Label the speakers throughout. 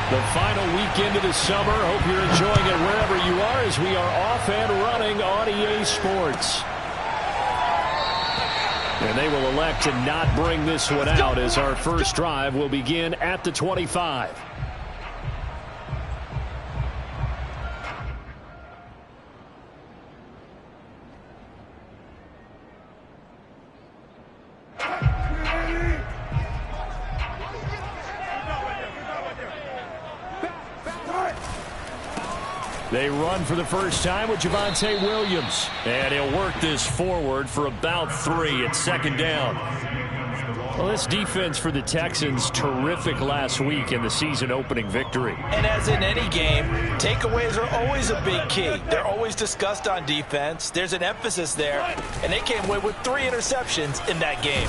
Speaker 1: The final weekend of the summer. Hope you're enjoying it wherever you are as we are off and running on EA Sports. And they will elect to not bring this one out as our first drive will begin at the 25. They run for the first time with Javonte Williams. And he'll work this forward for about 3 at second down. Well, this defense for the Texans, terrific last week in the season-opening victory.
Speaker 2: And as in any game, takeaways are always a big key. They're always discussed on defense. There's an emphasis there. And they came away with 3 interceptions in that game.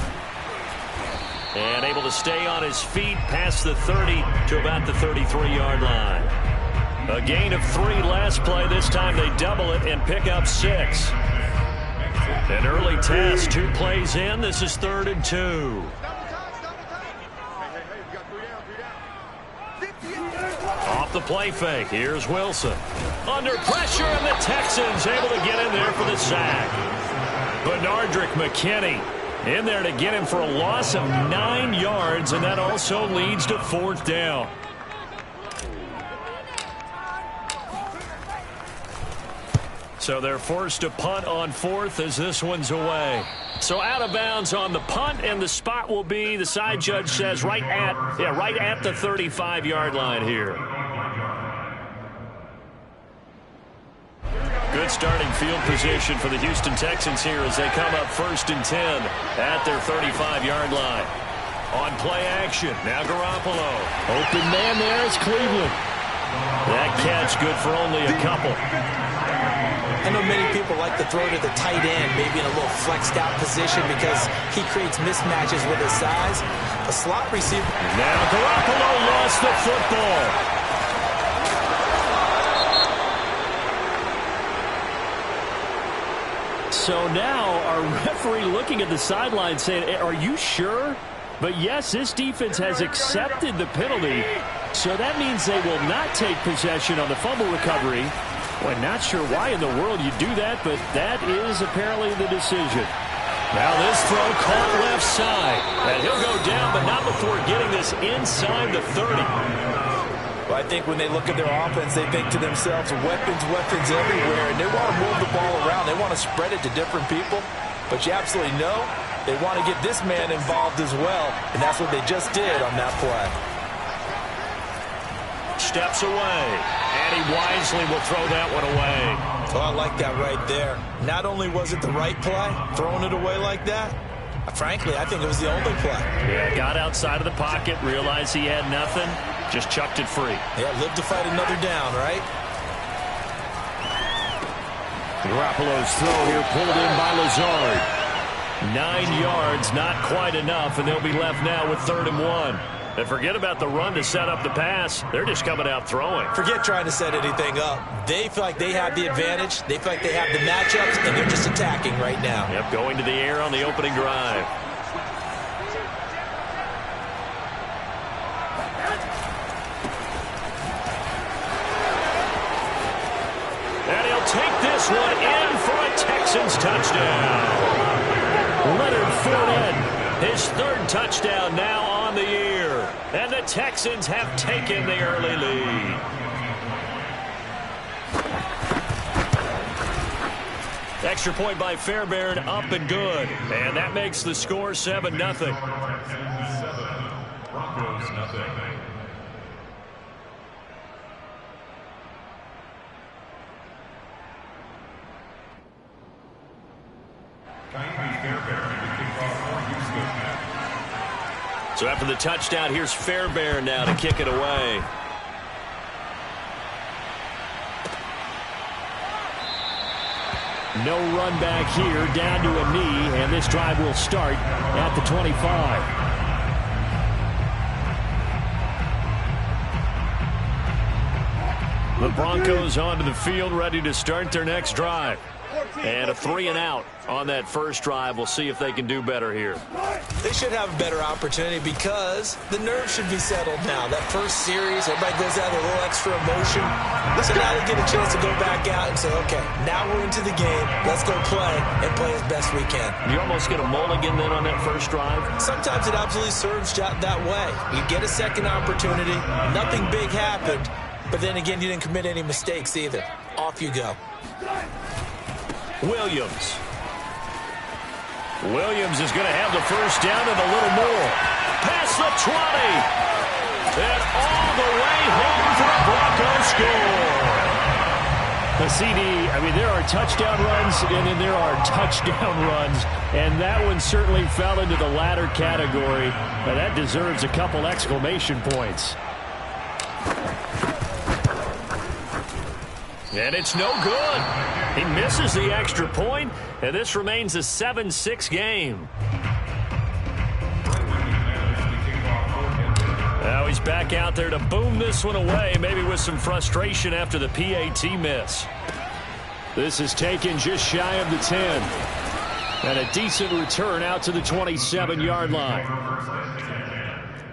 Speaker 1: And able to stay on his feet past the 30 to about the 33-yard line. A gain of 3 last play. This time they double it and pick up 6. An early test, 2 plays in. This is 3rd and 2. Off the play fake. Here's Wilson. Under pressure, and the Texans able to get in there for the sack. Benardrick McKinney in there to get him for a loss of 9 yards, and that also leads to 4th down. So they're forced to punt on 4th as this one's away. So out of bounds on the punt, and the spot will be, the side judge says, right at the 35-yard line here. Good starting field position for the Houston Texans here as they come up 1st and 10 at their 35-yard line. On play action, now Garoppolo. Open man there is Cleveland. That catch good for only a couple.
Speaker 2: I know many people like to throw to the tight end, maybe in a little flexed out position because he creates mismatches with his size. A slot receiver.
Speaker 1: Now Garoppolo lost the football. So now our referee looking at the sideline saying, are you sure? But yes, this defense has accepted the penalty. So that means they will not take possession on the fumble recovery. Well, not sure why in the world you do that, but that is apparently the decision. Now this throw caught left side. And he'll go down, but not before getting this inside the 30.
Speaker 2: Well, I think when they look at their offense, they think to themselves, weapons everywhere, and they want to move the ball around. They want to spread it to different people. But you absolutely know they want to get this man involved as well, and that's what they just did on that play.
Speaker 1: Steps away, and he wisely will throw that one away.
Speaker 2: Oh, I like that right there. Not only was it the right play, throwing it away like that, frankly, I think it was the only play.
Speaker 1: Yeah, got outside of the pocket, realized he had nothing, just chucked it free.
Speaker 2: Yeah, lived to fight another down, right?
Speaker 1: Garoppolo's throw here pulled in by Lazard. 9 yards, not quite enough, and they'll be left now with 3rd and 1. And forget about the run to set up the pass. They're just coming out throwing.
Speaker 2: Forget trying to set anything up. They feel like they have the advantage. They feel like they have the matchups, and they're just attacking right now.
Speaker 1: Yep, going to the air on the opening drive. And he'll take this one in for a Texans touchdown. Leonard Fournette, his 3rd touchdown now on the year. And the Texans have taken the early lead. Extra point by Fairbairn, up and good. And that makes the score 7-0.
Speaker 3: Broncos, nothing.
Speaker 1: So after the touchdown, here's Fairbairn now to kick it away. No run back here, down to a knee, and this drive will start at the 25. The Broncos onto the field, ready to start their next drive. And a 3 and out on that first drive. We'll see if they can do better here.
Speaker 2: They should have a better opportunity because the nerves should be settled now. That first series, everybody goes out with a little extra emotion. So now they get a chance to go back out and say, okay, now we're into the game. Let's go play and play as best we can.
Speaker 1: You almost get a mulligan then on that first drive?
Speaker 2: Sometimes it absolutely serves that way. You get a second opportunity. Nothing big happened. But then again, you didn't commit any mistakes either. Off you go.
Speaker 1: Williams. Williams is going to have the first down and a little more. Past the 20. And all the way home for a Broncos score. The CD, I mean, there are touchdown runs and then there are touchdown runs. And that one certainly fell into the latter category. Now that deserves a couple exclamation points. And it's no good. He misses the extra point, and this remains a 7-6 game. Now he's back out there to boom this one away, maybe with some frustration after the PAT miss. This is taken just shy of the 10. And a decent return out to the 27-yard line.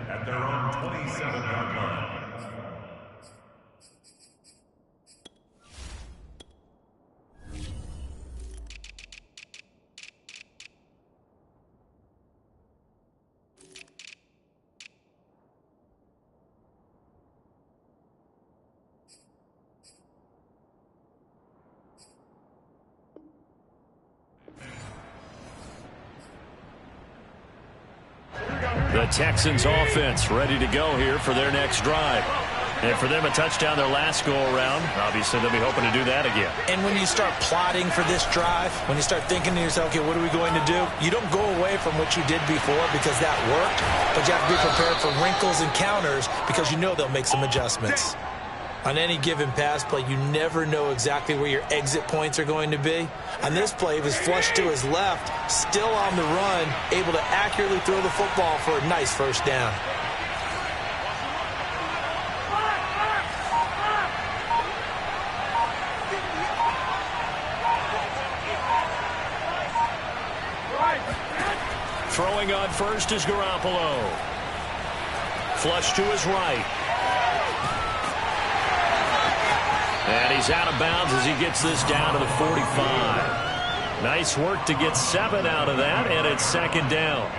Speaker 3: At their own 27-yard line.
Speaker 1: The Texans offense ready to go here for their next drive. And for them, a touchdown their last go-around. Obviously, they'll be hoping to do that again.
Speaker 2: And when you start plotting for this drive, when you start thinking to yourself, okay, what are we going to do? You don't go away from what you did before because that worked, but you have to be prepared for wrinkles and counters because you know they'll make some adjustments. On any given pass play, you never know exactly where your exit points are going to be. On this play, he was flushed to his left, still on the run, able to accurately throw the football for a nice first down.
Speaker 1: Throwing on first is Garoppolo. Flush to his right. And he's out of bounds as he gets this down to the 45. Nice work to get 7 out of that, and it's second down.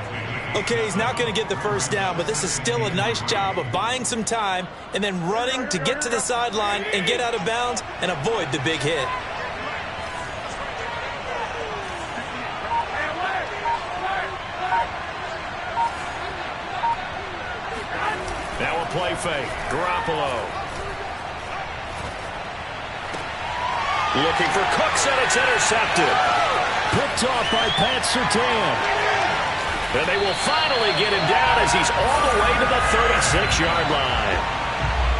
Speaker 2: Okay, he's not going to get the first down, but this is still a nice job of buying some time and then running to get to the sideline and get out of bounds and avoid the big hit.
Speaker 1: Now a play fake. Garoppolo. Looking for Cooks, and it's intercepted. Picked off by Pat Surtain. And they will finally get him down as he's all the way to the 36-yard line.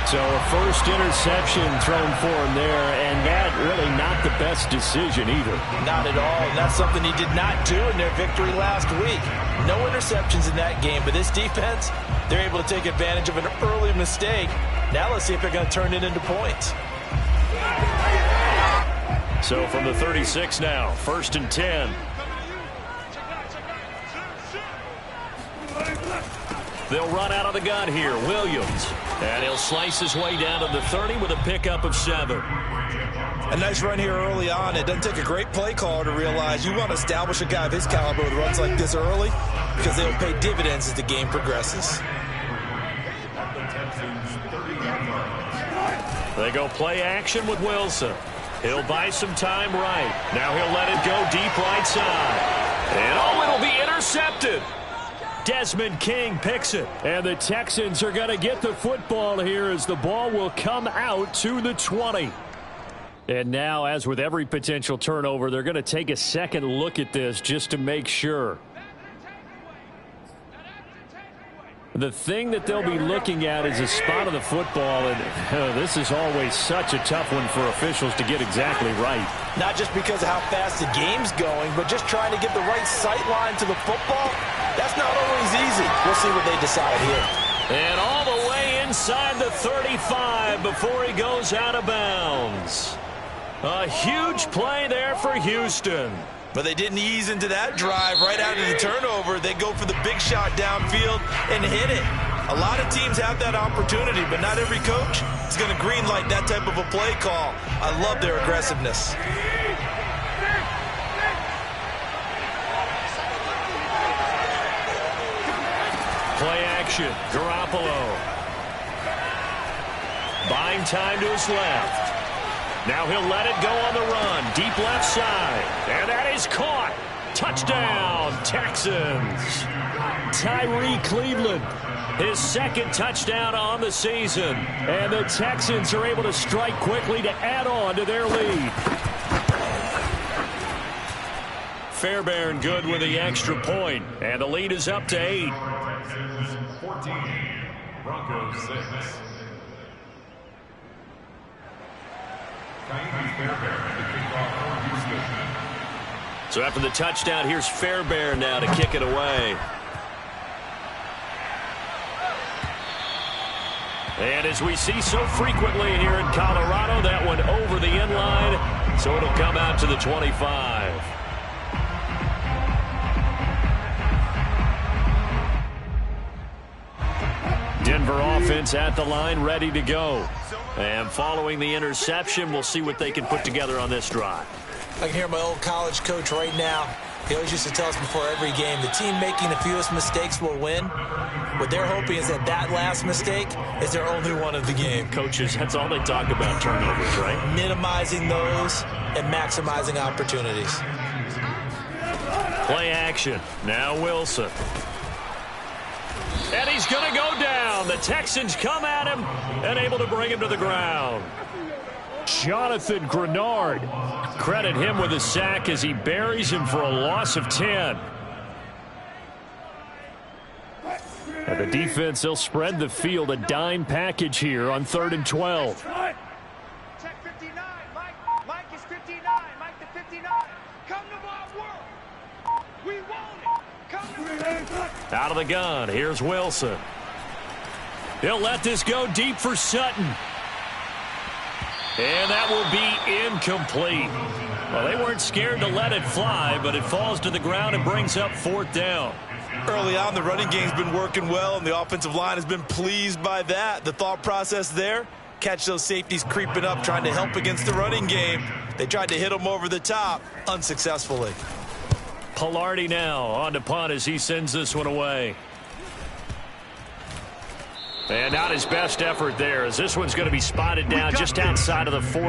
Speaker 1: So a first interception thrown for him there, and that really not the best decision either.
Speaker 2: Not at all, and that's something he did not do in their victory last week. No interceptions in that game, but this defense, they're able to take advantage of an early mistake. Now let's see if they're going to turn it into points.
Speaker 1: So from the 36 now, 1st and 10. They'll run out of the gun here. Williams. And he'll slice his way down to the 30 with a pickup of 7.
Speaker 2: A nice run here early on. It doesn't take a great play caller to realize you want to establish a guy of his caliber with runs like this early because they'll pay dividends as the game progresses.
Speaker 1: They go play action with Wilson. He'll buy some time right. Now he'll let it go deep right side. And oh, it'll be intercepted. Desmond King picks it. And the Texans are going to get the football here as the ball will come out to the 20. And now, as with every potential turnover, they're going to take a second look at this just to make sure. The thing that they'll be looking at is a spot of the football, and this is always such a tough one for officials to get exactly right.
Speaker 2: Not just because of how fast the game's going, but just trying to get the right sight line to the football. That's not always easy. We'll see what they decide here.
Speaker 1: And all the way inside the 35 before he goes out of bounds. A huge play there for Houston.
Speaker 2: But they didn't ease into that drive right out of the turnover. They go for the big shot downfield and hit it. A lot of teams have that opportunity, but not every coach is going to green light that type of a play call. I love their aggressiveness.
Speaker 1: Play action. Garoppolo. Buying time to his left. Now he'll let it go on the run. Deep left side. And that is caught. Touchdown, Texans. Tyree Cleveland, his second touchdown on the season. And the Texans are able to strike quickly to add on to their lead. Fairbairn good with the extra point. And the lead is up to 8.
Speaker 3: Texans 14, Broncos 6.
Speaker 1: So after the touchdown, here's Fairbairn now to kick it away. And as we see so frequently here in Colorado, that one over the end line, so it'll come out to the 25. Denver offense at the line, ready to go. And following the interception, we'll see what they can put together on this drive.
Speaker 2: I can hear my old college coach right now. He always used to tell us before every game, the team making the fewest mistakes will win. What they're hoping is that that last mistake is their only one of the game.
Speaker 1: Coaches, that's all they talk about, turnovers, right?
Speaker 2: Minimizing those and maximizing opportunities.
Speaker 1: Play action. Now Wilson. And he's going to go down. The Texans come at him and able to bring him to the ground. Jonathan Grenard. Credit him with a sack as he buries him for a loss of 10. And the defense, they'll spread the field, a dime package here on 3rd and 12.
Speaker 4: Check 59. Mike is 59. Mike to 59. Come to my world. We want it. Come to me.
Speaker 1: Out of the gun, here's Wilson. He'll let this go deep for Sutton. And that will be incomplete. Well, they weren't scared to let it fly, but it falls to the ground and brings up 4th down.
Speaker 2: Early on, the running game's been working well, and the offensive line has been pleased by that. The thought process there, catch those safeties creeping up, trying to help against the running game. They tried to hit them over the top, unsuccessfully.
Speaker 1: Pilardi now on to punt as he sends this one away. And not his best effort there, as this one's going to be spotted down just outside of the 40.